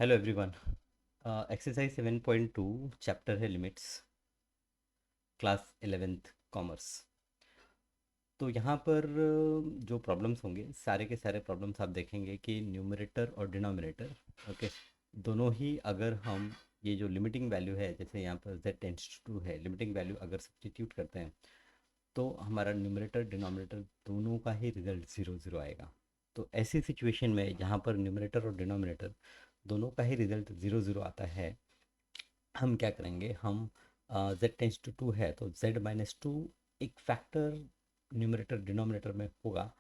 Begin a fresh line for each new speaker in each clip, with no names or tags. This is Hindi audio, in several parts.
Hello everyone. एक्सरसाइज 7.2 चैप्टर है लिमिट्स, क्लास 11th कॉमर्स। तो यहाँ पर जो प्रॉब्लम्स होंगे सारे के सारे प्रॉब्लम्स आप देखेंगे कि न्यूमरेटर और डिनोमिनेटर, ओके, दोनों ही अगर हम ये जो लिमिटिंग वैल्यू है, जैसे यहाँ पर z टेंड्स टू है, लिमिटिंग वैल्यू अगर सब्स्टिट्यूट करते हैं तो हमारा न्यूमरेटर डिनोमिनेटर दोनों का ही रिजल्ट ज़ीरो ज़ीरो आएगा। तो ऐसी सिचुएशन में जहाँ पर न्यूमरेटर और डिनोमिनेटर दोनों का ही रिजल्ट ज़ीरो ज़ीरो आता है, हम क्या करेंगे, हम z टेंस टू टू है तो z माइनस टू एक फैक्टर न्यूमरेटर डिनोमिनेटर में होगा,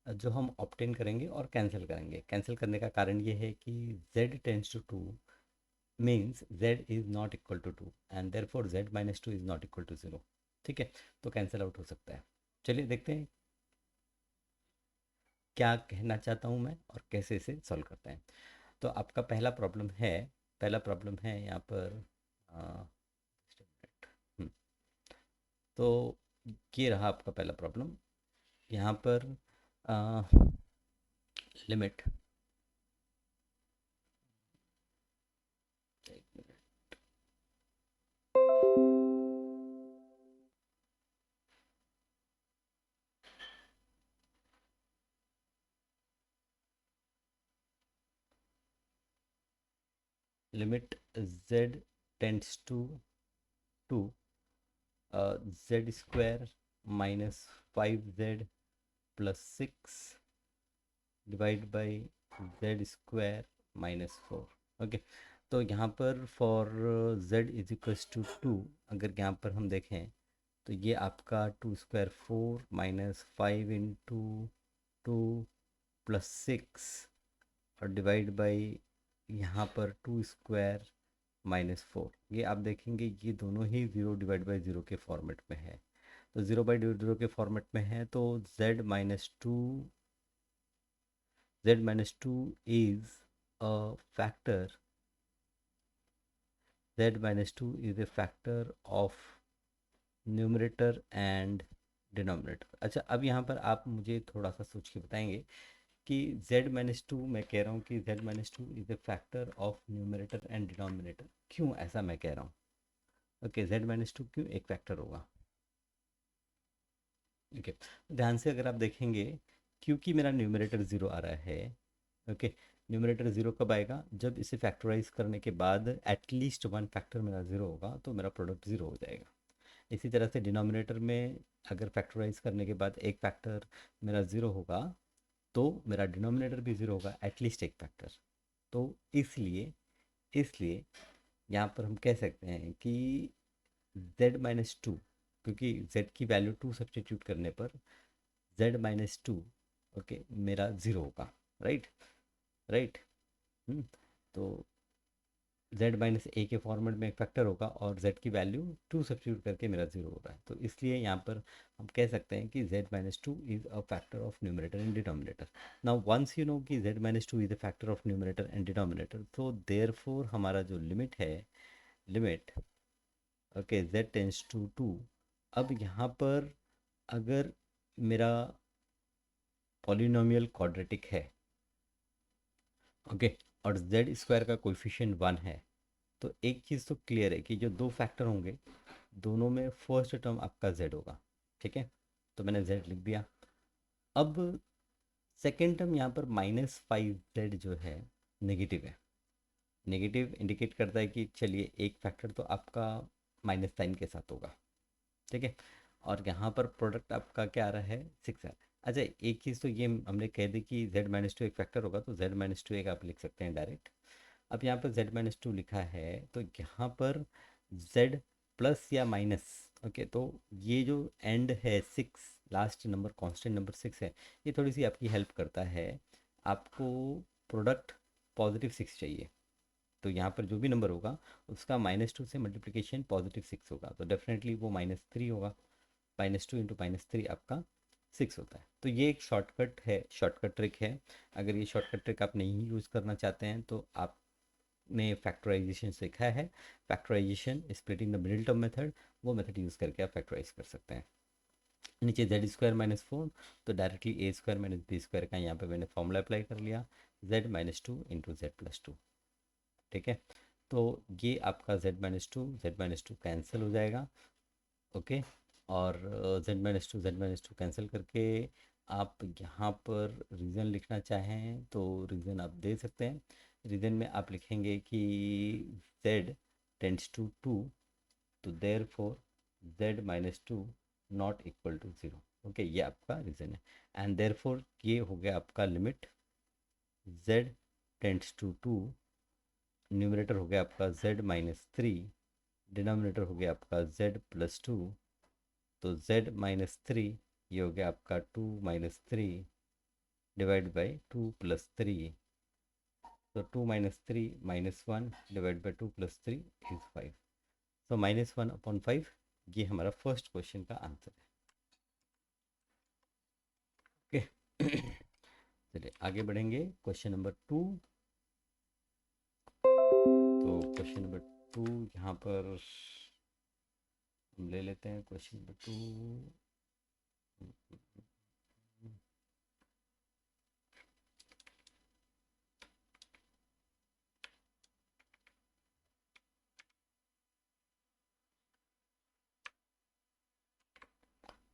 जो हम ऑब्टेन करेंगे और कैंसिल करेंगे। कैंसिल करने का कारण ये है कि z tends to two means z is not equal to two and therefore z minus two is not equal to zero. ठीक है, तो कैंसिल आउट हो सकता है। चलिए देखते हैं क्या कहना चाहता हूँ मैं और कैसे इसे सॉल्व करते हैं। तो आपका पहला प्रॉब्लम है यहाँ पर just a minute। तो ये रहा आपका पहला प्रॉब्लम। यहाँ पर limit, limit z tends to two z square minus 5z plus 6 divide by z square minus 4। Okay, तो यहाँ पर for z is equals to two, अगर यहाँ पर हम देखें तो ये आपका two square 4 minus 5 into two plus 6 और डिवाइड बाई यहाँ पर टू स्क्वायर माइनस 4, ये आप देखेंगे ये दोनों ही ज़ीरो डिवाइड बाई ज़ीरो के फॉर्मेट में है। तो ज़ीरो बाई ज़ीरो के फॉर्मेट में है तो z minus 2 is a factor, z minus 2 is a factor of numerator and denominator. अच्छा, अब यहाँ पर आप मुझे थोड़ा सा सोच के बताएंगे कि z-2, मैं कह रहा हूँ कि z-2 is a factor of numerator and denominator, क्यों ऐसा मैं कह रहा हूँ? ओके, z-2 क्यों एक फैक्टर होगा? ओके, ध्यान से अगर आप देखेंगे, क्योंकि मेरा न्यूमरेटर ज़ीरो आ रहा है। ओके, न्यूमरेटर ज़ीरो कब आएगा? जब इसे फैक्टराइज करने के बाद एटलीस्ट वन फैक्टर मेरा ज़ीरो होगा तो मेरा प्रोडक्ट ज़ीरो हो जाएगा। इसी तरह से डिनोमिनेटर में अगर फैक्टराइज करने के बाद एक फैक्टर मेरा ज़ीरो होगा तो मेरा डिनोमिनेटर भी ज़ीरो होगा, एटलीस्ट एक फैक्टर। तो इसलिए इसलिए यहाँ पर हम कह सकते हैं कि z-2, क्योंकि z की वैल्यू टू सब्सटीट्यूट करने पर z-2, ओके, मेरा ज़ीरो होगा। Right, right. तो z-a के फॉर्मेट में एक फैक्टर होगा और z की वैल्यू टू सब्सटीट्यूट करके मेरा ज़ीरो हो रहा है, तो इसलिए यहाँ पर हम कह सकते हैं कि z-2 is a factor of numerator and denominator. Now once you know कि z-2 is a factor of numerator and denominator, तो देयरफॉर हमारा जो लिमिट है, limit, okay, z tends to two, अब यहाँ पर अगर मेरा पॉलिनोमियल क्वाड्रेटिक है, ओके, और z स्क्वायर का कोएफिशिएंट वन है, तो एक चीज़ तो क्लियर है कि जो दो फैक्टर होंगे दोनों में फर्स्ट टर्म आपका z होगा। ठीक है, तो मैंने z लिख दिया। अब सेकेंड टर्म यहाँ पर -5z जो है नेगेटिव है। नेगेटिव इंडिकेट करता है कि चलिए एक फैक्टर तो आपका माइनस साइन के साथ होगा। ठीक है, और यहाँ पर प्रोडक्ट आपका क्या आ रहा है, 6 आ रहा है। अच्छा, एक चीज़ तो ये हमने कह दी कि z-2 एक फैक्टर होगा, तो z-2 एक आप लिख सकते हैं डायरेक्ट। अब यहाँ पर z-2 लिखा है तो यहाँ पर z प्लस या माइनस, ओके, तो ये जो एंड है 6, लास्ट नंबर कांस्टेंट नंबर 6 है, ये थोड़ी सी आपकी हेल्प करता है। आपको प्रोडक्ट +6 चाहिए, तो यहाँ पर जो भी नंबर होगा उसका -2 से मल्टीप्लिकेशन +6 होगा, तो डेफिनेटली वो -3 होगा। -2 इंटू -3 आपका 6 होता है। तो ये एक शॉर्टकट है, शॉर्टकट ट्रिक है। अगर ये शॉर्टकट ट्रिक आप नहीं यूज़ करना चाहते हैं तो आपने फैक्टराइजेशन सीखा है, factorisation splitting the middle term method, वो मेथड यूज़ करके आप फैक्टराइज कर सकते हैं। नीचे z² - 4, तो डायरेक्टली a² - b² का यहाँ पे मैंने फॉर्मूला अप्लाई कर लिया, z-2 इंटू z+2। ठीक है। तो ये आपका z-2 कैंसिल हो जाएगा। ओके। और z-2 कैंसिल करके आप यहाँ पर रीज़न लिखना चाहें तो रीज़न आप दे सकते हैं। रीज़न में आप लिखेंगे कि z टेंड्स टू 2, तो therefore z-2 not equal to 0। Okay, ये आपका रीज़न है। एंड देयर फोर ये हो गया आपका limit z tends to 2, numerator हो गया आपका z-3, डिनोमिनेटर हो गया आपका z+2, तो z-3 ये हो गया आपका 2-3 डिवाइड बाई 2+3, तो 2-3 -1 डिवाइड बाई 2+3 इज 5। तो -1/5 ये हमारा फर्स्ट क्वेश्चन का आंसर है। ओके। चलिए आगे बढ़ेंगे क्वेश्चन नंबर 2। तो क्वेश्चन नंबर 2 यहाँ पर हम ले लेते हैं क्वेश्चन नंबर 2।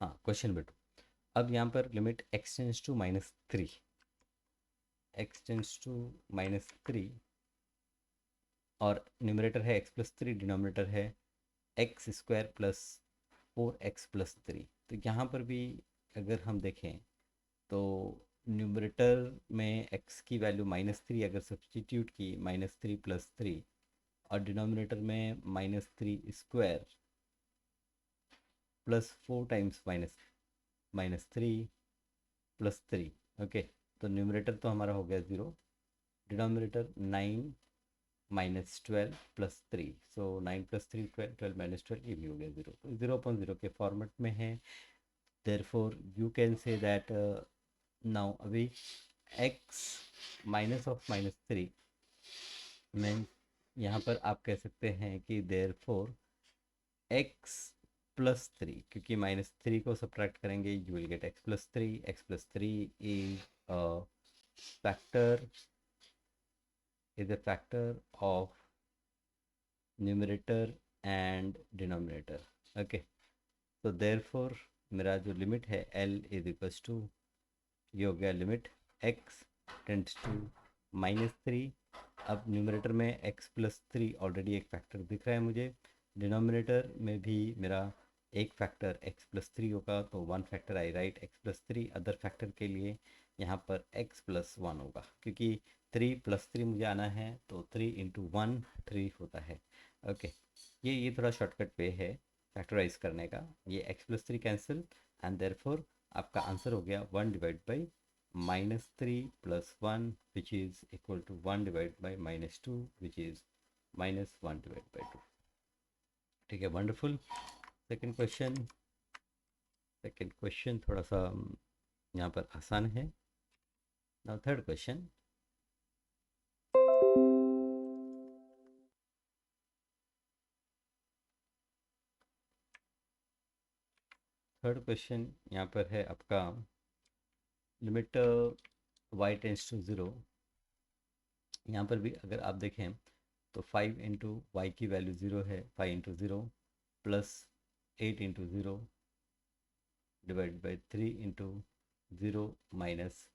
हाँ, क्वेश्चन नंबर 2। अब यहाँ पर limit x tends to -3, x tends to -3, और न्यूमरेटर है x+3, डिनोमिनेटर है x² प्लस 4x+3। तो यहाँ पर भी अगर हम देखें तो न्यूमरेटर में x की वैल्यू -3 अगर सब्सटीट्यूट की -3+3, और डिनोमिनेटर में -3² प्लस 4 टाइम्स -3 + 3। ओके, तो न्यूमरेटर तो हमारा हो गया 0, डिनोमिनेटर 9 -12 + 3, सो 9 + 3 12, 12 - 12 ये भी हो गया 0, तो 0/0 के फॉर्मेट में है। Therefore you can say that now अभी x -3 मीन्स यहाँ पर आप कह सकते हैं कि देयरफॉर x +3, क्योंकि -3 को सब्ट्रैक्ट करेंगे you will gate x+3। x+3 is a factor, is a factor of numerator and denominator। okay, so therefore मेरा जो लिमिट है L इज इक्वल्स टू, ये हो गया लिमिट x टेंड्स टू -3। अब न्यूमरेटर में x+3 ऑलरेडी एक फैक्टर दिख रहा है मुझे, डिनोमिनेटर में भी मेरा एक फैक्टर x+3 होगा, तो one factor I right x+3। Other factor के लिए यहाँ पर x+1 होगा, क्योंकि 3+3 मुझे आना है, तो 3 × 1 3 होता है। ओके, ये थोड़ा शॉर्टकट वे है फैक्टराइज करने का। ये x+3 कैंसिल, एंड देयरफॉर आपका आंसर हो गया 1 divide by -3 + 1 which is equal to 1 divided by -2 which is -1 divided by 2। ठीक है, वंडरफुल। सेकंड क्वेश्चन थोड़ा सा यहाँ पर आसान है। Now third question. यहाँ पर है आपका लिमिट y टेंस टू 0। यहाँ पर भी अगर आप देखें तो 5 × y की वैल्यू 0 है, 5 × 0 plus 8 × 0 divide by 3 × 0 minus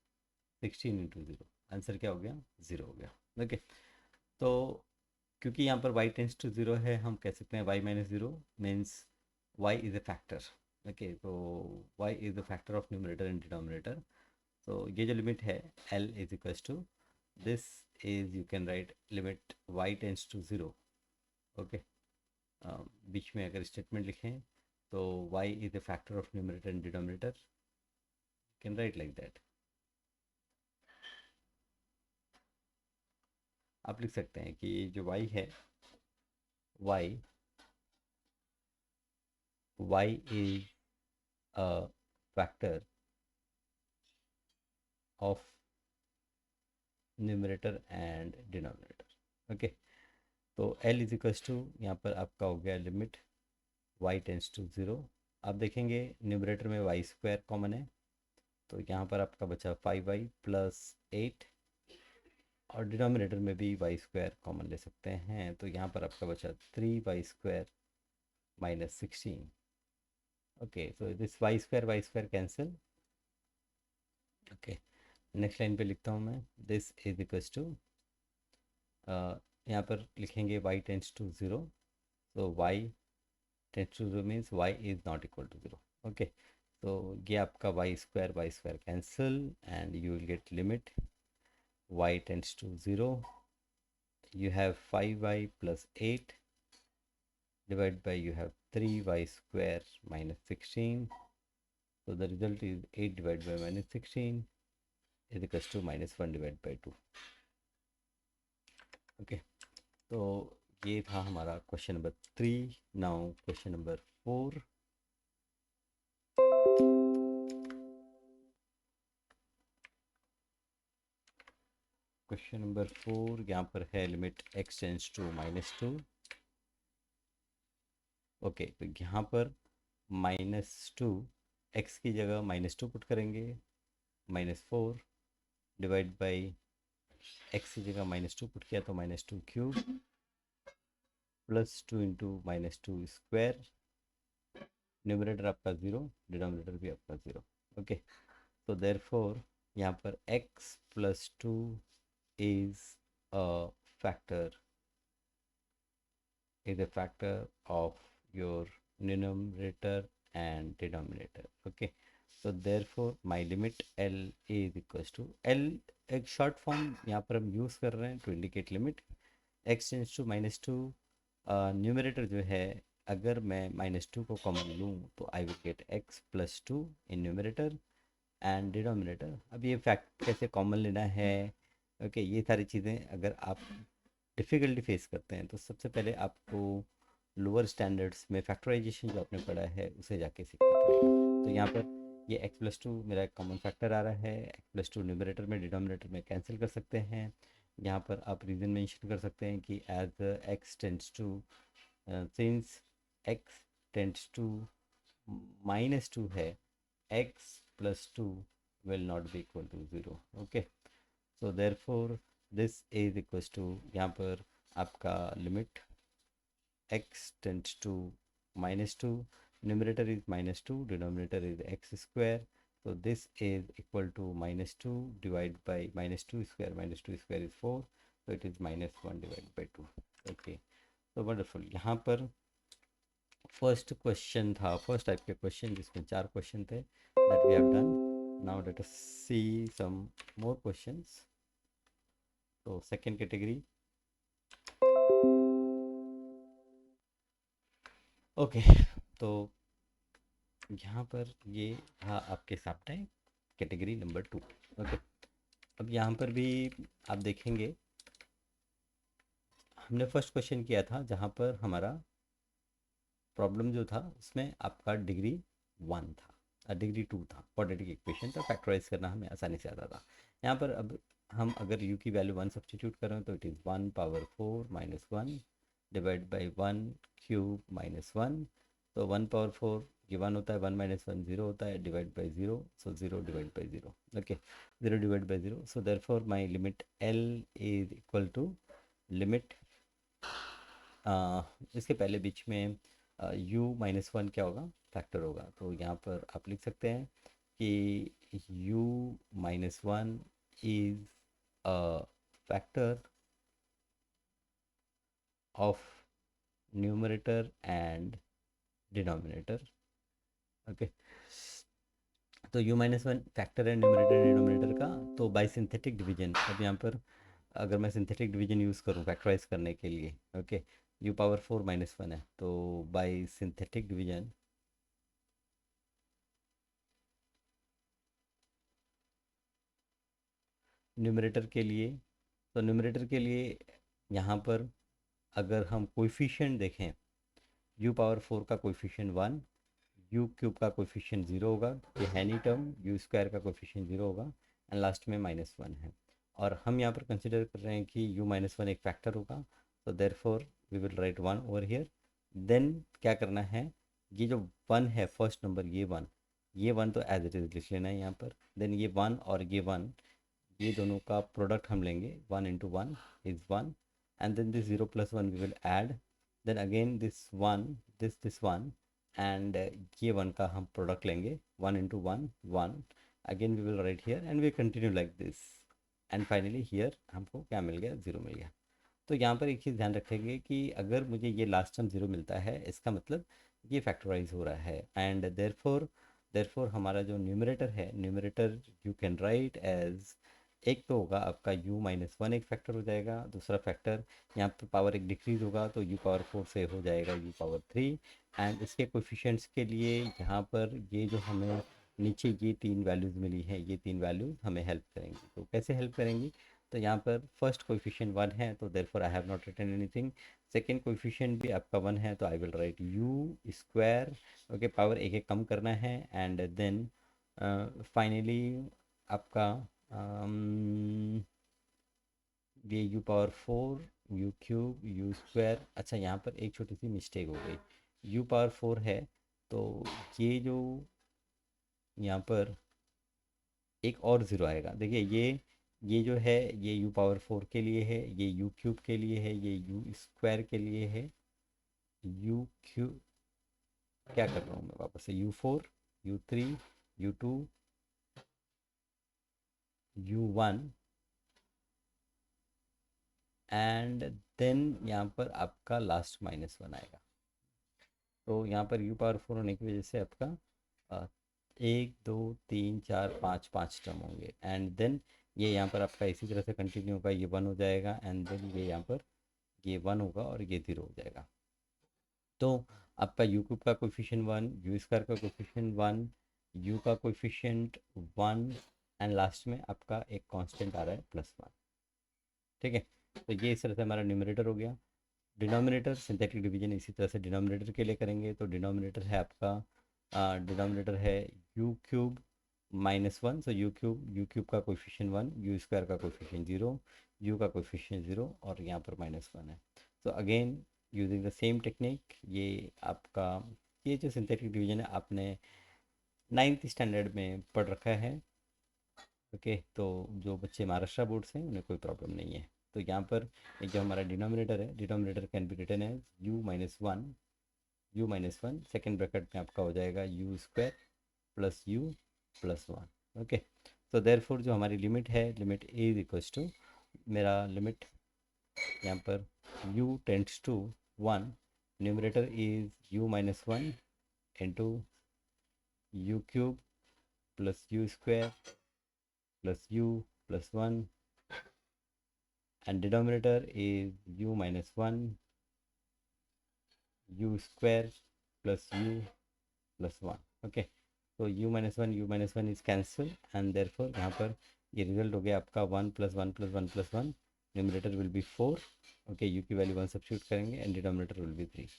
16 × 0। Answer क्या हो गया? 0 हो गया। ओके, तो क्योंकि यहाँ पर y टेंस टू 0 है, हम कह सकते हैं y - 0 means y is a factor. Okay, तो y is the factor of numerator and denominator. तो ये जो लिमिट है L is equals to this is, you can write limit y tends to 0। Okay, बीच में अगर स्टेटमेंट लिखें तो y is the factor of numerator and denominator, can write like that. आप लिख सकते हैं कि जो y है, y is a factor of numerator and denominator। Okay, तो L इज इक्वल्स टू, यहाँ पर आपका हो गया लिमिट y टेंस टू 0। आप देखेंगे न्यूमरेटर में y² कॉमन है, तो यहाँ पर आपका बचा 5y + 8, और डिनोमिनेटर में भी वाई स्क्वायर कॉमन ले सकते हैं, तो यहाँ पर आपका बचा 3y² minus 16। Okay, so this y square cancel. Okay, next line पे लिखता हूँ मैं, दिस इज इक्वल्स टू, यहाँ पर लिखेंगे y tends to 0, so y tends to 0 means y is not equal to 0। Okay, तो ये आपका y square cancel and you will get limit y tends to 0, you have 5y plus 8 divided by you have 3y square minus 16, so the result is 8 divided by minus 16 is equals to minus 1 divided by 2। Okay, तो ये था हमारा question number 3। Now question number 4। Question number 4 यहाँ पर है limit x tends to -2। Okay, तो यहाँ पर -2, x की जगह -2 पुट करेंगे, -4 डिवाइड बाई x की जगह -2 पुट किया तो -2³ प्लस 2 इंटू -2 स्क्वायर, न्यूमरेटर आपका 0, डिनोमिनेटर भी आपका 0। ओके, तो देयरफॉर यहाँ पर x plus 2 is a factor, is a factor of your numerator and denominator। okay, so therefore my limit L is equals to L, एक शॉर्ट फॉर्म यहाँ पर हम यूज़ कर रहे हैं to indicate limit x tends to -2। Numerator जो है, अगर मैं -2 को कॉमन लूँ तो I will get x plus 2 in numerator and denominator. अब ये फैक्ट कैसे कॉमन लेना है, ओके, ये सारी चीज़ें अगर आप डिफ़िकल्टी फेस करते हैं तो सबसे पहले आपको लोअर स्टैंडर्ड्स में फैक्टराइजेशन जो आपने पढ़ा है उसे जाके सीखना पड़ेगा। तो यहाँ पर ये x प्लस 2 मेरा एक कॉमन फैक्टर आ रहा है, x प्लस 2 न्यूमरेटर में डिनोमिनेटर में कैंसिल कर सकते हैं। यहाँ पर आप रीज़न मेंशन कर सकते हैं कि as x tends to, since x tends to -2 है, x plus 2 will not be equal to 0। Okay, so therefore this is equals to, यहाँ पर आपका limit x tends to -2, numerator is -2, denominator is x square, so this is equal to -2 divided by -2 square, -2 square is 4, so it is -1 divided by 2। okay, so wonderful। यहाँ पर फर्स्ट क्वेश्चन था, फर्स्ट टाइप के क्वेश्चन जिसमें 4 क्वेश्चन थे, that we have done। now let us see some more questions। तो सेकेंड कैटेगरी, ओके, तो यहाँ पर ये था आपके सामने कैटेगरी नंबर 2। ओके, अब यहाँ पर भी आप देखेंगे हमने फर्स्ट क्वेश्चन किया था जहाँ पर हमारा प्रॉब्लम जो था उसमें आपका डिग्री 1 था, डिग्री 2 था, क्वाड्रेटिक इक्वेशन था, फैक्टराइज करना हमें आसानी से आता था। यहाँ पर अब हम अगर u की वैल्यू 1 सब्सटीट्यूट करें तो it is 1 power 4 minus 1 divide by 1 cube minus 1, तो 1 पावर 4 ये 1 होता है, 1 माइनस 1 0 होता है, divide by 0, so 0 divide by 0। Okay, 0 divide by 0, so therefore my limit L is equal to limit, इसके पहले बीच में u-1 क्या होगा, फैक्टर होगा, तो यहाँ पर आप लिख सकते हैं कि u-1 is a factor of numerator and denominator. Okay, तो u-1 फैक्टर है न्यूमरेटर एंड डिनोमिनेटर का, तो बाय सिंथेटिक डिवीजन, अब यहाँ पर अगर मैं सिंथेटिक डिवीजन यूज़ करूँ फैक्टराइज करने के लिए, ओके, u पावर 4 माइनस 1 है, तो बाय सिंथेटिक डिवीजन न्यूमरेटर के लिए, तो न्यूमरेटर के लिए यहाँ पर अगर हम कोएफिशिएंट देखें, u पावर 4 का कोएफिशिएंट 1, u क्यूब का कोएफिशिएंट 0 होगा, ये है नहीं टर्म, u स्क्वायर का कोएफिशिएंट 0 होगा एंड लास्ट में -1 है, और हम यहाँ पर कंसिडर कर रहे हैं कि u-1 एक फैक्टर होगा, तो therefore we will write 1 over here. Then क्या करना है, ये जो 1 है फर्स्ट नंबर, ये 1 तो एज इट इज़ लिख लेना है यहाँ पर, देन ये 1 और ये 1, ये दोनों का प्रोडक्ट हम लेंगे, 1 × 1 is 1, and then this 0 + 1 we will add, then again this 1, this 1, and ये 1 का हम प्रोडक्ट लेंगे, 1 × 1 1, again we will write here and we continue like this, and finally here हमको क्या मिल गया, 0 मिल गया। तो यहाँ पर एक चीज़ ध्यान रखेंगे कि अगर मुझे ये लास्ट टर्म 0 मिलता है, इसका मतलब ये फैक्टराइज हो रहा है, एंड देयरफॉर हमारा जो न्यूमरेटर है, numerator you can write as, एक तो होगा आपका u-1 एक फैक्टर हो जाएगा, दूसरा फैक्टर यहाँ पर पावर एक डिक्रीज होगा तो u⁴ से हो जाएगा u⁴, एंड इसके कोफिशिएंट्स के लिए यहाँ पर ये जो हमें नीचे ये 3 वैल्यूज़ मिली हैं, ये 3 वैल्यूज़ हमें हेल्प करेंगी। तो कैसे हेल्प करेंगी, तो यहाँ पर फर्स्ट कोएफिशिएंट 1 है तो therefore I have not written anything, second coefficient भी आपका 1 है तो I will write u², okay, power एक एक कम करना है, एंड देन फाइनली आपका ये u⁴, u³ u², अच्छा यहाँ पर एक छोटी सी मिस्टेक हो गई, u⁴ है तो ये जो यहाँ पर एक और ज़ीरो आएगा, देखिए ये जो है ये u⁴ के लिए है, ये u³ के लिए है, ये u² के लिए है, u³ क्या कर रहा हूँ मैं वापस से, u4 u3 u2 u1, and then यहाँ पर आपका लास्ट -1 आएगा। तो यहाँ पर u⁴ होने की वजह से आपका 1 2 3 4 5 टर्म होंगे, एंड देन ये यहाँ पर आपका इसी तरह से कंटिन्यू होगा, ये 1 हो जाएगा, एंड देन ये यहाँ पर ये 1 होगा और ये 0 हो जाएगा। तो आपका u³ का कोफिशिएंट 1, u² का कोफिशिएंट 1, u का कोफिशिएंट 1, एंड लास्ट में आपका एक कांस्टेंट आ रहा है +1, ठीक है। तो ये इस तरह से हमारा न्यूमरेटर हो गया। डिनोमिनेटर सिंथेटिक डिवीजन इसी तरह से डिनोमिनेटर के लिए करेंगे, तो डिनोमिनेटर है आपका, डिनोमिनेटर है u³ -1, सो u³ का कोफिशिएंट 1, u² का कोफिशिएंट 0, u का कोफिशिएंट 0, और यहाँ पर -1 है। So again using the same technique, ये आपका ये जो सिंथेटिक डिवीजन है आपने 9th स्टैंडर्ड में पढ़ रखा है, ओके। तो जो बच्चे महाराष्ट्र बोर्ड से हैं उन्हें कोई प्रॉब्लम नहीं है। तो यहाँ पर एक जो हमारा डिनोमिनेटर है, denominator can be written as u-1, second bracket में आपका हो जाएगा u² + u+1, ओके। तो देयरफॉर जो हमारी लिमिट है, limit a is equals to, मेरा लिमिट यहाँ पर u tends to 1, numerator is u-1 into u³ + u² + u+1, and denominator is u-1 u² + u+1, okay। तो u-1 is cancel, and therefore यहाँ पर ये रिजल्ट हो गया आपका 1 + 1 + 1 + 1, numerator will be 4, okay, u की वैल्यू 1 सब्स्टिट्यूट करेंगे एंड डिनोमिनेटर विल बी 3,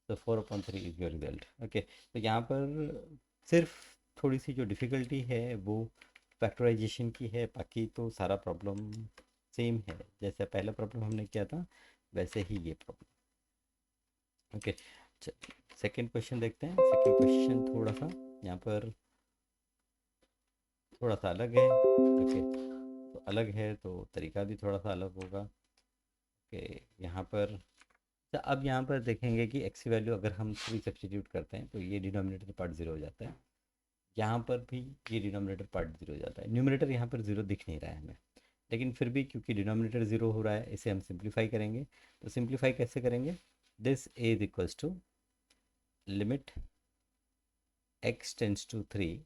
तो 4/3 इज योर रिजल्ट, ओके। तो यहाँ पर सिर्फ थोड़ी सी जो डिफ़िकल्टी है वो फैक्टराइजेशन की है, बाकी तो सारा प्रॉब्लम सेम है, जैसे पहला प्रॉब्लम हमने किया था वैसे ही ये प्रॉब्लम, ओके। सेकंड क्वेश्चन देखते हैं। सेकंड क्वेश्चन थोड़ा सा यहाँ पर थोड़ा सा अलग है, ओके। तो अलग है तो तरीका भी थोड़ा सा अलग होगा, ओके। यहाँ पर तो अब यहाँ पर देखेंगे कि x की वैल्यू अगर हम 3 सब्स्टिट्यूट करते हैं तो ये डिनोमिनेटर पार्ट 0 हो जाता है, यहाँ पर भी ये डिनोमिनेटर पार्ट 0 हो जाता है, न्यूमरेटर यहाँ पर 0 दिख नहीं रहा है हमें, लेकिन फिर भी क्योंकि डिनोमिनेटर 0 हो रहा है इसे हम सिंप्लीफाई करेंगे। तो सिंप्लीफाई कैसे करेंगे, this is equals to limit x tends to 3,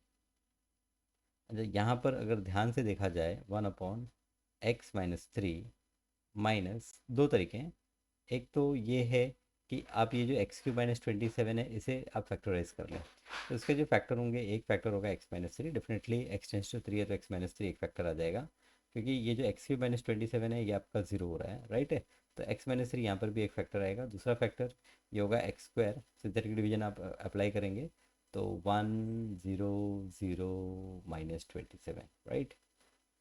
यहाँ पर अगर ध्यान से देखा जाए 1/x - 3 माइनस, दो तरीके हैं, एक तो ये है कि आप ये जो x³ - 27 है इसे आप फैक्टराइज कर लें, तो इसके जो फैक्टर होंगे, एक फैक्टर होगा x - 3, definitely x tends to 3 है तो x - 3 एक फैक्टर आ जाएगा, क्योंकि ये जो x³ - 27 है ये आपका 0 हो रहा है, राइट है। तो x - 3 यहाँ पर भी एक फैक्टर आएगा, दूसरा फैक्टर ये होगा x², सिंथेटिक डिवीजन आप अप्लाई करेंगे तो 1 0 0 -27, राइट।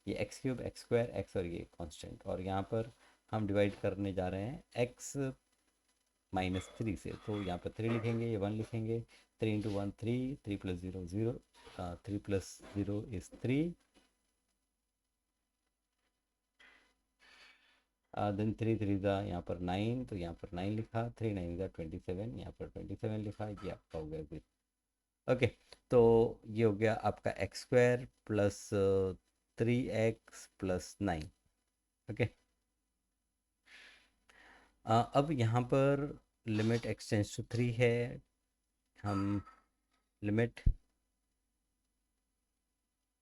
ये x³ x² x और ये कांस्टेंट, और यहाँ पर हम डिवाइड करने जा रहे हैं x -3 से, तो यहाँ पर 3 लिखेंगे, ये 1 लिखेंगे, 3 × 1 3, 3 + 0 0, 3 + 0 is 3, देन 3 3 ज़ा यहाँ पर 9, तो यहाँ पर 9 लिखा, 3 9 ज़ा 27, यहाँ पर 27 लिखा, ये आपका हो गया फिर। ओके, तो ये हो गया आपका x square plus 3x+9। Okay, अब यहाँ पर लिमिट x टेंस टू 3 है, हम लिमिट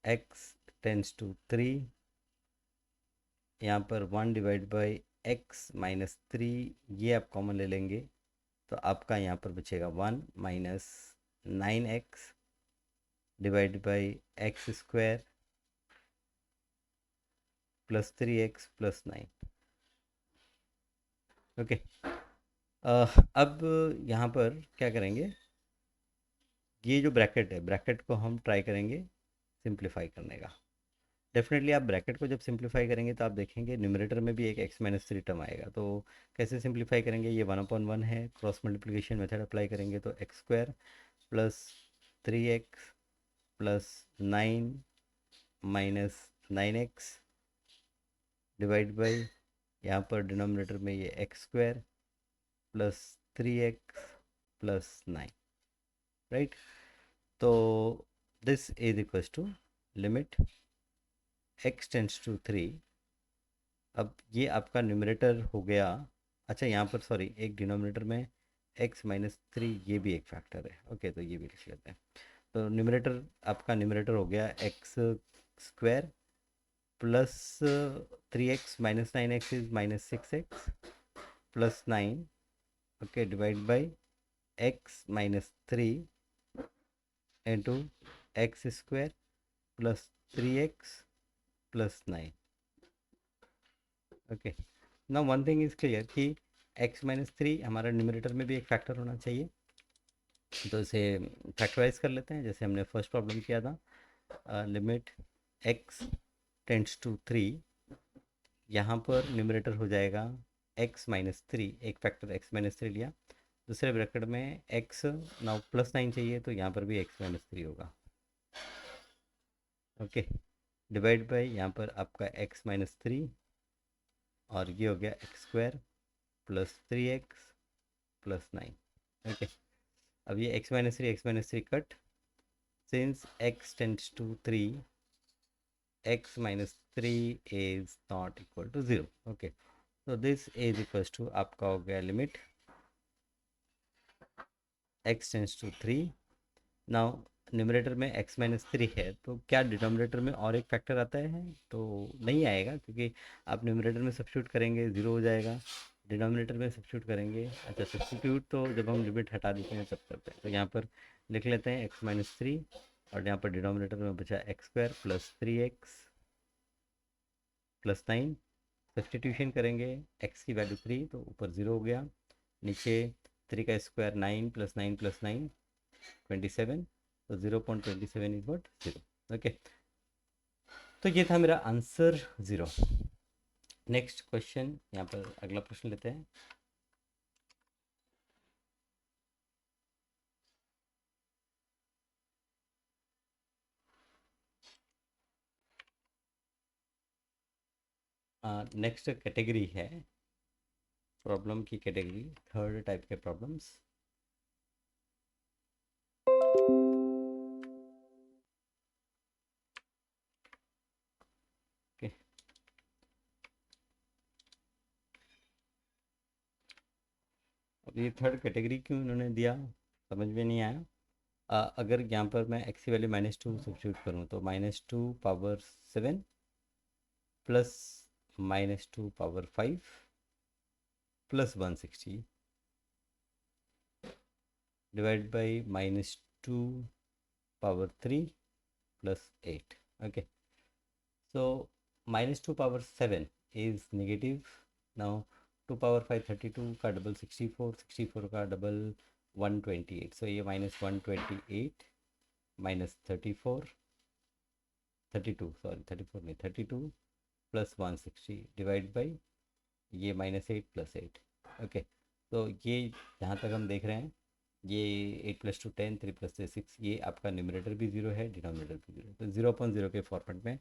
x टेंस टू 3, यहाँ पर 1/x-3, ये आप कॉमन ले लेंगे, तो आपका यहाँ पर बचेगा 1 minus 9x divide by x square plus 3x+9। Okay, अब यहाँ पर क्या करेंगे, ये जो ब्रैकेट है, ब्रैकेट को हम ट्राई करेंगे सिंप्लीफाई करने का। डेफिनेटली आप ब्रैकेट को जब सिंप्लीफाई करेंगे तो आप देखेंगे न्यूमरेटर में भी एक x-3 टर्म आएगा। तो कैसे सिंप्लीफाई करेंगे, ये 1/1 है, क्रॉस मल्टीप्लिकेशन मेथड अप्लाई करेंगे तो x square plus 3x plus 9 minus 9x divide by, यहाँ पर डिनोमिनेटर में ये x square plus 3x+9, right. तो this is equals to limit x tends to 3। अब ये आपका न्यूमरेटर हो गया। अच्छा, यहाँ पर सॉरी, एक डिनोमिनेटर में x-3, ये भी एक फैक्टर है। ओके, तो ये भी लिख लेते हैं। तो न्यूमरेटर, आपका न्यूमरेटर हो गया x square plus 3x minus 9x is -6x plus 9, okay, divide by x-3 into x square plus 3x+9। Okay, ना वन थिंग इज क्लियर कि x-3 हमारा न्यूमरेटर में भी एक फैक्टर होना चाहिए, तो इसे फैक्टराइज कर लेते हैं जैसे हमने फर्स्ट प्रॉब्लम किया था। लिमिट x टेंड्स टू 3, यहाँ पर न्यूमरेटर हो जाएगा x-3, एक फैक्टर x-3 लिया, दूसरे ब्रैकेट में x, नाउ +9 चाहिए तो यहाँ पर भी x-3 होगा। ओके, डिवाइड बाई यहाँ पर आपका x-3, और ये हो गया x square plus 3x+9। Okay, अब ये x-3 cut, since x tends to 3, x-3 is not equal to 0। Okay, तो दिस इज इक्वल्स टू आपका हो गया limit x tends to 3। Now numerator में x-3 है, तो क्या डिनोमिनेटर में और एक फैक्टर आता है? तो नहीं आएगा, क्योंकि आप न्यूमरेटर में सब्स्टिट्यूट करेंगे 0 हो जाएगा, डिनोमिनेटर में सब्स्टिट्यूट करेंगे, अच्छा सब्स्टिट्यूट तो जब हम लिमिट हटा देते हैं तब करते हैं। तो यहाँ पर लिख लेते हैं x-3, और यहाँ पर डिनोमिनेटर में बचा x square plus 3x+9, substitution करेंगे, x की वैल्यू 3 तो ऊपर 0 हो गया, नीचे 3 का स्क्वायर 9 + 9 + 9 27, तो 0.27 इज वॉट 0। ओके, तो ये था मेरा आंसर 0। नेक्स्ट क्वेश्चन, यहाँ पर अगला प्रश्न लेते हैं। नेक्स्ट कैटेगरी है प्रॉब्लम की कैटेगरी, थर्ड टाइप के प्रॉब्लम्स। ओके, अब ये थर्ड कैटेगरी क्यों इन्होंने दिया समझ में नहीं आया। अगर यहाँ पर मैं x की वैल्यू -2 सब्स्टिट्यूट करूँ तो -2⁻7 plus -2�5 plus 160 divide by -2⁻3 plus 8। Okay, so -2⁻7 is negative। now 2⁻5 32 का डबल 64, 64 का डबल 128, so ये -128 -34 32, सॉरी 34 नहीं 32 प्लस 160 डिवाइड बाई ये -8 + 8। ओके, तो ये जहाँ तक हम देख रहे हैं ये 8 + 2 10, 3 + 3 6, ये आपका न्यूमरेटर भी 0 है, डिनोमिनेटर भी 0 है, तो 0/0 के फॉर्मेट में।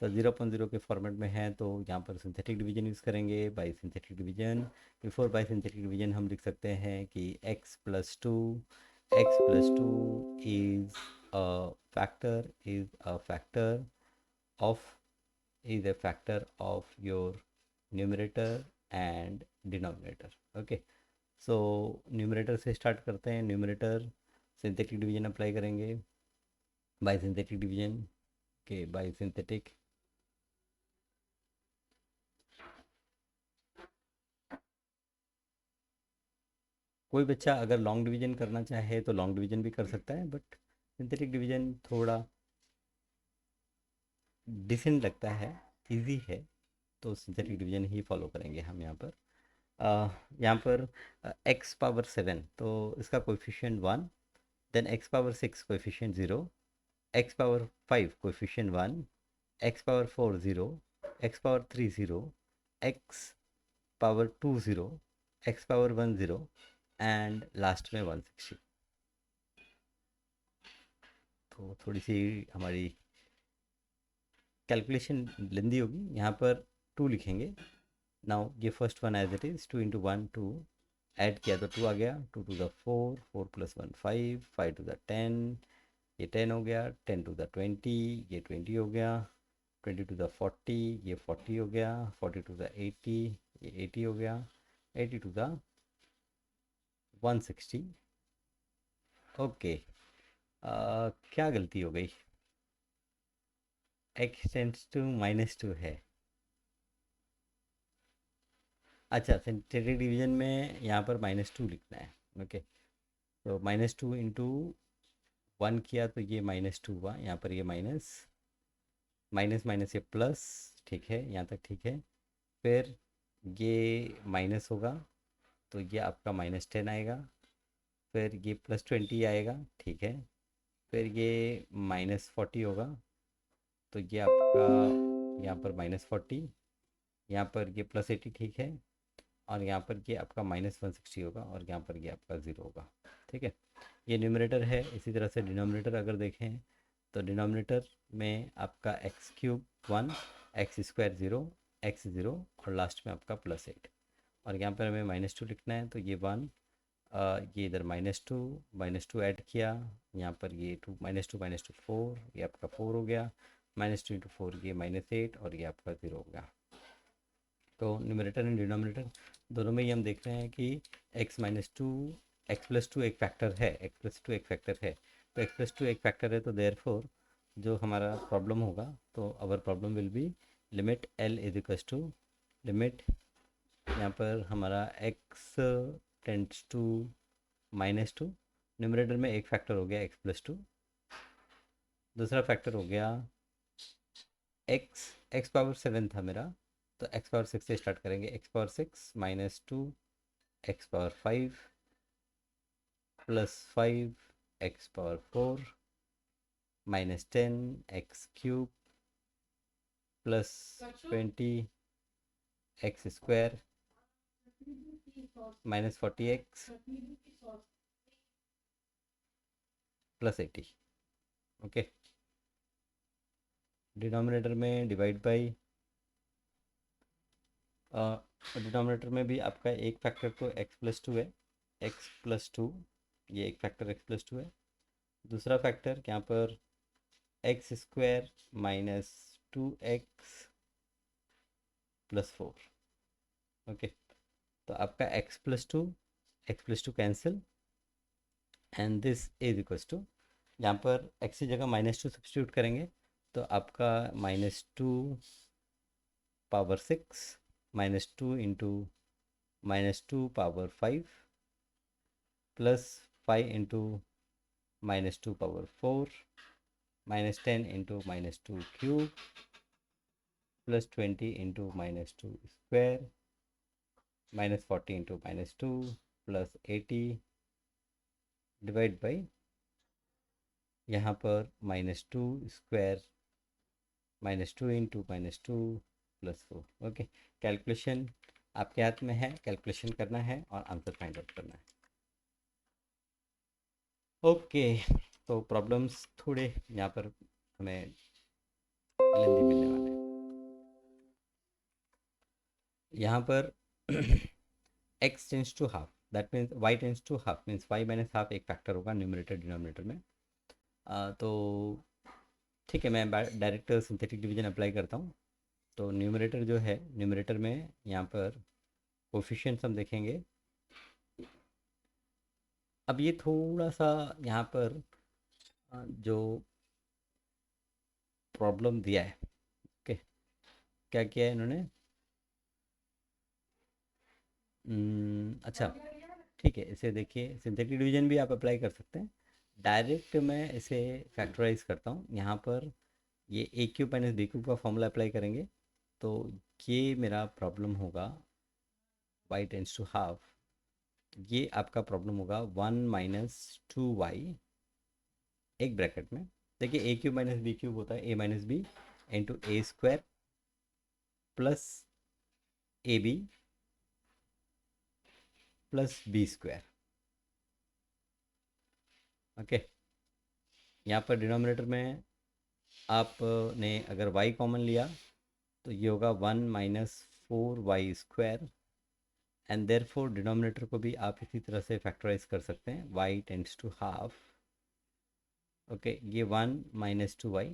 तो 0/0 के फॉर्मेट में है तो यहाँ पर सिंथेटिक डिवीजन यूज़ करेंगे, by synthetic division. Before by synthetic division हम लिख सकते हैं कि x + 2 is a factor of is a factor of your numerator and denominator. Okay, so numerator से स्टार्ट करते हैं। न्यूमरेटर सिंथेटिक डिवीजन अप्लाई करेंगे, बाय सिंथेटिक डिवीजन के बाय सिंथेटिक। कोई बच्चा अगर लॉन्ग डिवीजन करना चाहे तो लॉन्ग डिवीजन भी कर सकता है, बट सिंथेटिक डिवीजन थोड़ा डिसेंट लगता है, इजी है, तो सिंथेटिक डिवीजन ही फॉलो करेंगे हम यहाँ पर। यहाँ पर x⁻7, तो इसका coefficient 1, then x⁻6 coefficient 0, x⁻5 coefficient 1, x⁻4 0, x⁻3 0, x⁻2 0, x⁻1 0 and last में 160। तो थोड़ी सी हमारी कैलकुलेशन लेंदी होगी, यहाँ पर 2 लिखेंगे। नाउ ये first one as it is, 2 × 1 2, add किया तो 2 आ गया, 2 × 4, 4 + 1 5, 5 × 10, ये 10 हो गया, 10 × 20, ये 20 हो गया, 20 × 40, ये 40 हो गया, 40 × 80, ये 80 हो गया, 80 × 160। ओके, क्या गलती हो गई, x टेंड्स टू -2 है। अच्छा, सिंथेटिक डिवीजन में यहाँ पर -2 लिखना है। ओके, तो -2 × 1 किया तो ये -2 हुआ, यहाँ पर ये माइनस माइनस माइनस ये प्लस, ठीक है, यहाँ तक ठीक है। फिर ये माइनस होगा तो ये आपका -10 आएगा, फिर ये +20 आएगा, ठीक है। फिर ये -40 होगा तो ये आपका यहाँ पर -40, यहाँ पर ये +80, ठीक है, और यहाँ पर ये आपका -160 होगा, और यहाँ पर ये आपका 0 होगा, ठीक है। ये न्यूमरेटर है। इसी तरह से डिनोमिनेटर अगर देखें तो डिनोमिनेटर में आपका x³ 1, x² 0, x 0, और लास्ट में आपका +8, और यहाँ पर हमें -2 लिखना है तो ये 1, ये इधर -2 ऐड किया, यहाँ पर ये 2 -2 4, ये आपका 4 हो गया, -2 × 4 ये -8, और ये आपका 0 हो गया। तो न्यूमरेटर एंड डिनोमिनेटर दोनों में ही हम देख रहे हैं कि x + 2 एक फैक्टर है, x + 2 एक फैक्टर है, तो x + 2 एक फैक्टर है, तो देयरफॉर जो हमारा प्रॉब्लम होगा, तो our problem will be limit L = limit, यहाँ पर हमारा x टेंड्स टू -2, न्यूमरेटर में एक फैक्टर हो गया x + 2, दूसरा फैक्टर हो गया x⁻7 था मेरा, तो x⁻6 से स्टार्ट करेंगे, x⁻6 -2, x⁻5 +5, x⁻4 -10, x³ +20, x² -40x +80। Okay, denominator में डिवाइड बाई, डिनोमिनेटर में भी आपका एक फैक्टर तो x + 2 है, x + 2, ये एक फैक्टर x + 2 है। दूसरा फैक्टर यहाँ पर x² -2x +4। ओके, तो आपका x + 2 cancel, and this is equals to, यहाँ पर x की जगह -2 सब्सटीट्यूट करेंगे तो आपका -2 power 6, -2 × -2 power 5, +5 × -2 power 4, -10 × -2 cube, +20 × -2 square, -40 × -2 +80 divide by, यहाँ पर -2 स्क्वायर, -2 × -2 +4। ओके, कैलकुलेशन आपके हाथ में है, कैलकुलेशन करना है और आंसर फाइंड आउट करना है। ओके, तो प्रॉब्लम्स थोड़े यहाँ पर हमें लेंदी मिलने वाले हैं। यहाँ पर x tends to half, that means y tends to half, means y minus half एक फैक्टर होगा न्यूमरेटर डिनोमिनेटर में। तो ठीक है, मैं डायरेक्ट सिंथेटिक डिवीजन अप्लाई करता हूँ। तो न्यूमरेटर जो है, न्यूमरेटर में यहाँ पर कोफिशिएंट्स हम देखेंगे। अब ये थोड़ा सा यहाँ पर जो प्रॉब्लम दिया है, ओके, क्या किया है इन्होंने। अच्छा, ठीक है, इसे देखिए, सिंथेटिक डिवीजन भी आप अप्लाई कर सकते हैं। डायरेक्ट मैं इसे फैक्टराइज करता हूँ। यहाँ पर ये ए क्यूब माइनस बी क्यूब का फॉर्मूला अप्लाई करेंगे, तो ये मेरा प्रॉब्लम होगा वाई टेंस टू हाफ। ये आपका प्रॉब्लम होगा 1 - 2y, एक ब्रैकेट में। देखिए, a cube minus b cube होता है a - b into a square plus AB plus b square. Okay, यहाँ पर डिनोमिनेटर में आपने अगर y कॉमन लिया तो ये होगा 1 - 4y² and there four denominator को भी आप इसी तरह से फैक्टराइज कर सकते हैं, y tends to half. Okay, ये 1 - 2y।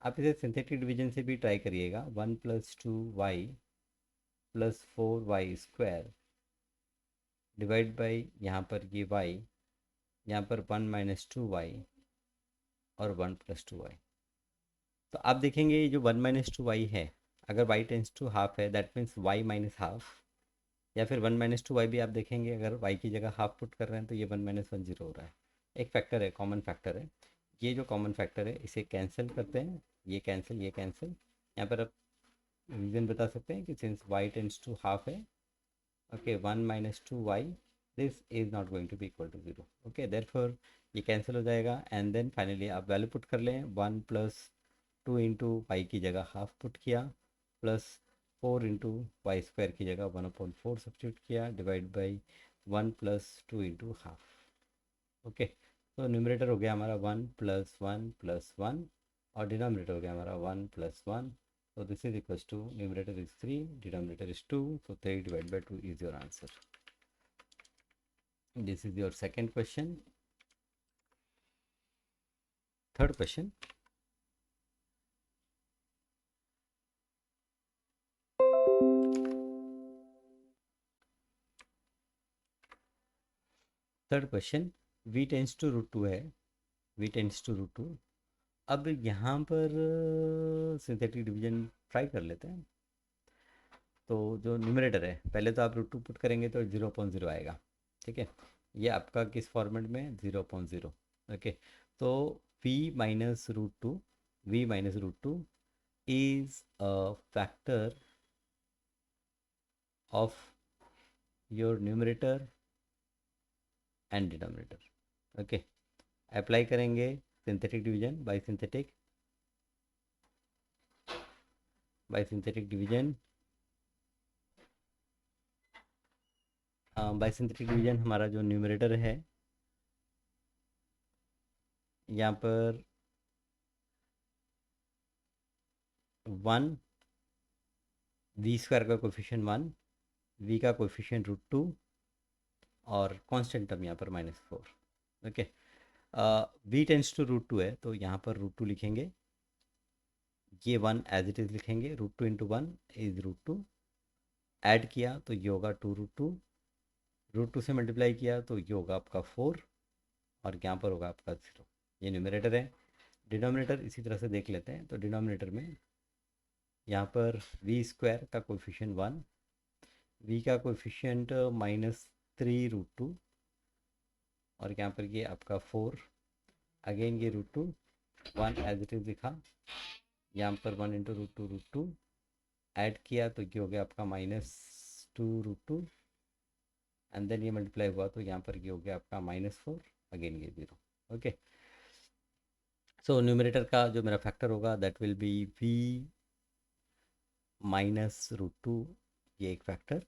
आप इसे सिंथेटिक डिवीजन से भी ट्राई करिएगा, 1 + 2y + 4y² डिवाइड बाई यहाँ पर ये y, यहाँ पर 1 - 2y और 1 + 2y। तो आप देखेंगे ये जो 1 - 2y है, अगर y टेंस टू हाफ है that means y minus half, या फिर 1 - 2y भी आप देखेंगे, अगर y की जगह हाफ पुट कर रहे हैं तो ये 1 - 1 0 हो रहा है। एक फैक्टर है, कॉमन फैक्टर है। ये जो कॉमन फैक्टर है इसे कैंसिल करते हैं, ये कैंसिल, ये कैंसिल। यहाँ पर आप रीज़न बता सकते हैं कि since y tends to half है, okay, 1 - 2y, this is not going to be equal to 0। Okay, therefore ये कैंसिल हो जाएगा एंड देन फाइनली आप वैल्यू पुट कर लें। 1 + 2 इंटू वाई की जगह हाफ पुट किया, प्लस 4 इंटू y² की जगह 1/4 सब्सिट्यूट किया, divide by 1 + 2 into half. Okay, तो न्यूमरेटर हो गया हमारा 1 + 1 + 1 और डिनोमिनेटर हो गया हमारा 1 + 1। So this is equals to numerator is 3, denominator is 2, so 3 divided by 2 is your answer. This is your second question. Third question. Third question, v tends to root 2 है, v टेंस टू रूट 2। अब यहाँ पर सिंथेटिक डिवीजन ट्राई कर लेते हैं। तो जो न्यूमरेटर है, पहले तो आप रूट 2 पुट करेंगे तो 0/0 आएगा, ठीक है। ये आपका किस फॉर्मेट में, 0/0। ओके, तो v - √2, v - √2 is a factor of your numerator and denominator। Okay, apply करेंगे synthetic division, by synthetic division. By synthetic division हमारा जो न्यूमरेटर है, यहाँ पर 1, v² का कोफिशिएंट 1, v का कोफिशिएंट √2 और कांस्टेंट टर्म यहाँ पर -4। ओके, v टेंस टू √2 है तो यहाँ पर √2 लिखेंगे, ये 1 एज इट इज़ लिखेंगे, √2 इंटू 1 इज √2, ऐड किया तो ये होगा 2 √2, √2 से मल्टीप्लाई किया तो ये होगा आपका 4 और यहाँ पर होगा आपका 0। ये न्यूमरेटर है। डिनोमिनेटर इसी तरह से देख लेते हैं। तो डिनोमिनेटर में यहाँ पर v² का कोफिशिएंट 1, v का कोफिशिएंट -3 √2 और यहाँ पर ये आपका 4, अगेन ये √2, 1 एज इट इज़ लिखा, यहाँ पर 1 इंटू √2 ऐड किया तो ये हो गया आपका -2 √2 एंड देन ये मल्टीप्लाई हुआ तो यहाँ पर ये हो गया आपका -4, अगेन ये 0। ओके, सो न्यूमरेटर का जो मेरा फैक्टर होगा दैट विल बी v - √2, ये एक फैक्टर।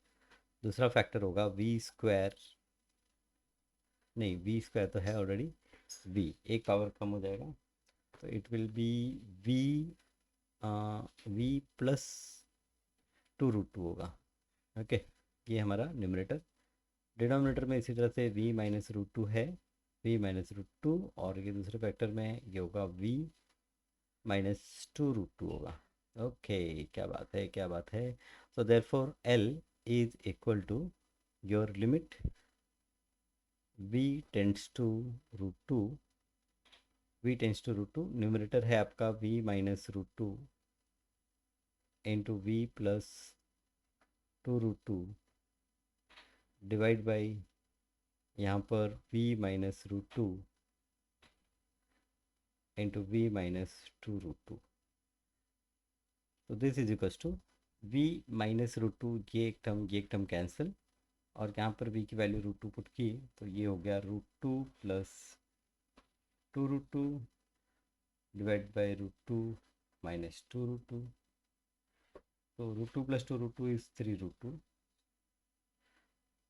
दूसरा फैक्टर होगा v² नहीं, वी स्क्वायर तो है ऑलरेडी, वी एक पावर कम हो जाएगा, तो it will be v, v plus 2√2 होगा। ओके, ये हमारा न्यूमरेटर। डिनोमिनेटर में इसी तरह से v माइनस रूट टू है, v-√2, और ये दूसरे फैक्टर में ये होगा v-2√2 होगा। ओके, क्या बात है, क्या बात है। So therefore l is equal to your limit v tends to root two, v tends to √2, numerator है आपका v-√2 into v+2√2 divide by यहाँ पर v-√2 इंटू v-2√2। तो this is equals to v-√2, ये एक टर्म कैंसिल, और यहाँ पर v की वैल्यू √2 पुट की, तो ये हो गया √2 प्लस 2√2 डिवाइड बाई √2 माइनस 2√2। तो √2 plus 2√2 is 3√2,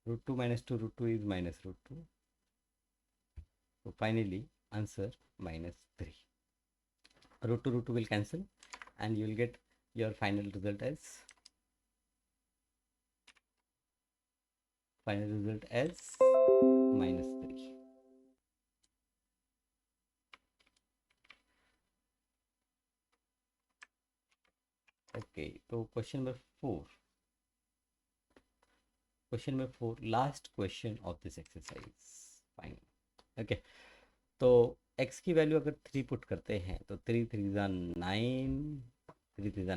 √2 minus 2√2 is minus √2. So finally answer -3. √2 will cancel and you will get your final result as -3. Okay, तो question number 4, last question of this exercise. Fine. Okay, तो x की वैल्यू अगर 3 पुट करते हैं तो 3 3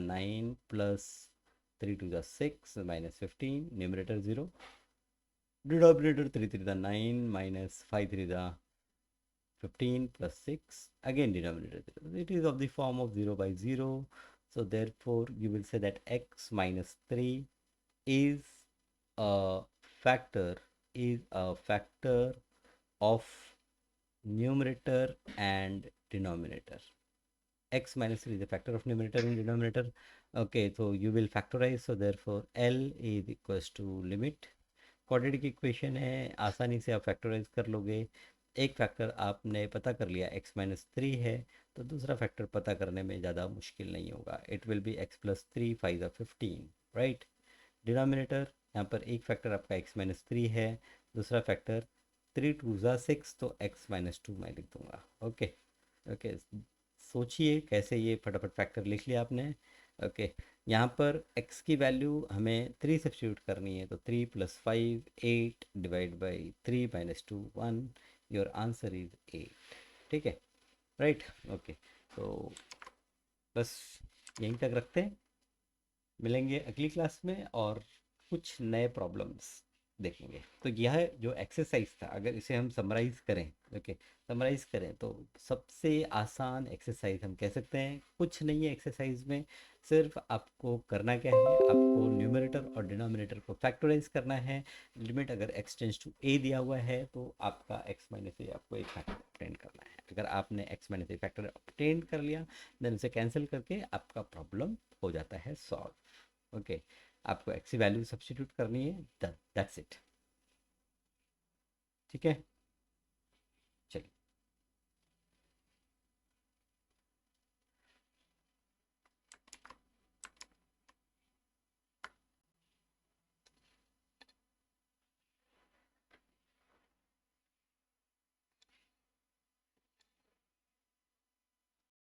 9 plus 3 2 6 minus 15, numerator 0, denominator 3 3 9 minus 5 3 15 plus 6, again denominator 0. It is of the form of 0 by 0, so therefore you will say that x minus 3 is a factor of numerator and denominator. X minus 3 is a factor of numerator and denominator. Okay, so you will factorize, so therefore L is equals to limit, quadratic equation है, आसानी से आप फैक्टराइज कर लोगे। एक फैक्टर आपने पता कर लिया x-3 है, तो दूसरा फैक्टर पता करने में ज़्यादा मुश्किल नहीं होगा। It will B x+3 5 15, right. Denominator यहाँ पर एक फैक्टर आपका x-3 है, दूसरा फैक्टर 3 2 6, तो x-2 मैं लिख दूँगा। ओके ओके, सोचिए कैसे ये फटाफट फैक्टर लिख लिया आपने। ओके, यहाँ पर x की वैल्यू हमें 3 सब्स्टिट्यूट करनी है, तो 3 + 5 8 divide by 3 - 2 1, your answer is 8। ठीक है, राइट। ओके, तो बस यहीं तक रखते हैं, मिलेंगे अगली क्लास में और कुछ नए प्रॉब्लम्स देखेंगे। तो यह जो एक्सरसाइज था, अगर इसे हम समराइज़ करें, ओके, समराइज़ करें तो सबसे आसान एक्सरसाइज हम कह सकते हैं। कुछ नहीं है एक्सरसाइज में, सिर्फ आपको करना क्या है, आपको न्यूमरेटर और डिनोमिनेटर को फैक्टराइज करना है। लिमिट अगर x टेंड्स टू a दिया हुआ है तो आपका x माइनस a आपको एक फैक्टर ऑब्टेन करना है। अगर आपने x minus a factor obtain कर लिया, देन उसे कैंसिल करके आपका प्रॉब्लम हो जाता है सॉल्व। ओके, आपको x की वैल्यू सब्स्टिट्यूट करनी है, दैट्स इट। ठीक है।